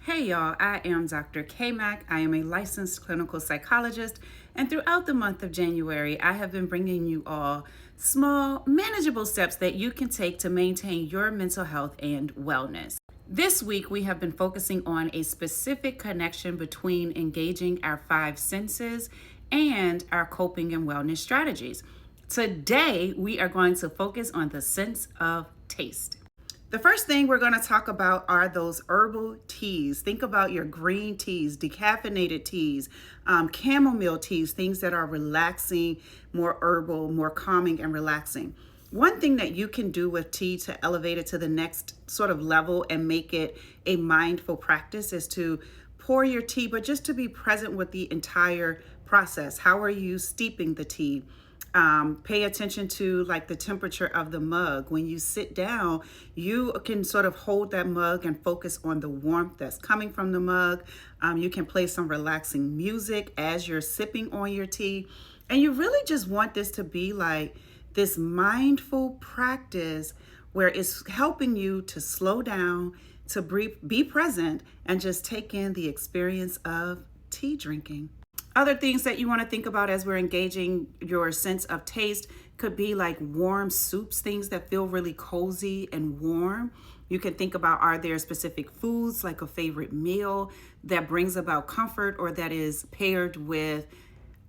Hey y'all, I am Dr. K-Mac. I am a licensed clinical psychologist, and throughout the month of January, I have been bringing you all small, manageable steps that you can take to maintain your mental health and wellness. This week, we have been focusing on a specific connection between engaging our five senses and our coping and wellness strategies. Today, we are going to focus on the sense of taste. The first thing we're going to talk about are those herbal teas. Think about your green teas, decaffeinated teas, chamomile teas, things that are relaxing, more herbal, more calming and relaxing. One thing that you can do with tea to elevate it to the next sort of level and make it a mindful practice is to pour your tea, but just to be present with the entire process. How are you steeping the tea? Pay attention to like the temperature of the mug. When you sit down, you can sort of hold that mug and focus on the warmth that's coming from the mug. You can play some relaxing music as you're sipping on your tea. And you really just want this to be like this mindful practice where it's helping you to slow down, to be present, and just take in the experience of tea drinking. Other things that you want to think about as we're engaging your sense of taste could be like warm soups, things that feel really cozy and warm. You can think about, are there specific foods, like a favorite meal that brings about comfort or that is paired with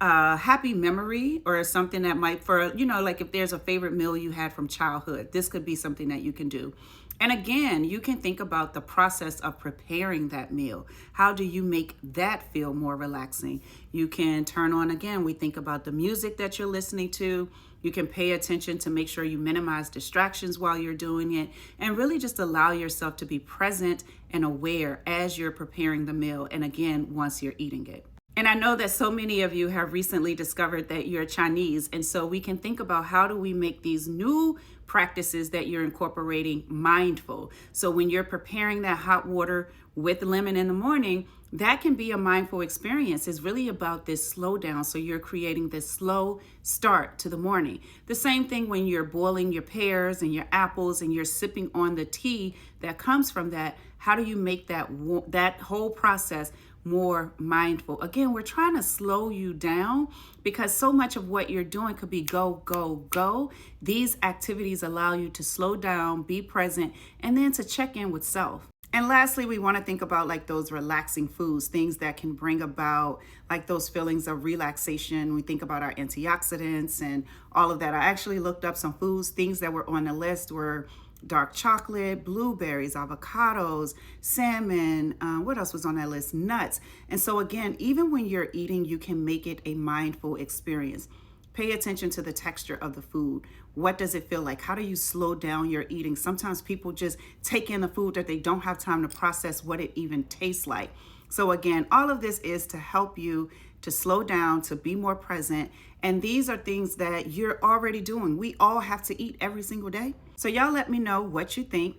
a happy memory or something that might, like if there's a favorite meal you had from childhood, this could be something that you can do. And again, you can think about the process of preparing that meal. How do you make that feel more relaxing? You can turn on, again, we think about the music that you're listening to. You can pay attention to make sure you minimize distractions while you're doing it and really just allow yourself to be present and aware as you're preparing the meal. And again, once you're eating it. And I know that so many of you have recently discovered that you're Chinese. And so we can think about how do we make these new practices that you're incorporating mindful. So when you're preparing that hot water with lemon in the morning, that can be a mindful experience. It's really about this slow down. So you're creating this slow start to the morning. The same thing when you're boiling your pears and your apples and you're sipping on the tea that comes from that. How do you make that whole process more mindful? Again, we're trying to slow you down because so much of what you're doing could be go, go, go. These activities allow you to slow down, be present, and then to check in with self. And lastly, we want to think about like those relaxing foods, things that can bring about like those feelings of relaxation. We think about our antioxidants and all of that. I actually looked up some foods. Things that were on the list were dark chocolate, blueberries, avocados, salmon, what else was on that list? Nuts. And so again, even when you're eating, you can make it a mindful experience. Pay attention to the texture of the food. What does it feel like? How do you slow down your eating? Sometimes people just take in the food that they don't have time to process what it even tastes like. So again, all of this is to help you to slow down, to be more present. And these are things that you're already doing. We all have to eat every single day. So y'all let me know what you think.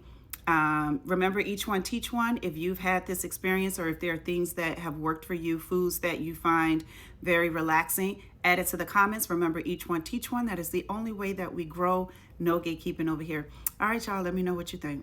Remember, each one, teach one. If you've had this experience or if there are things that have worked for you, foods that you find very relaxing, add it to the comments. Remember, each one, teach one. That is the only way that we grow. No gatekeeping over here. All right, y'all, let me know what you think.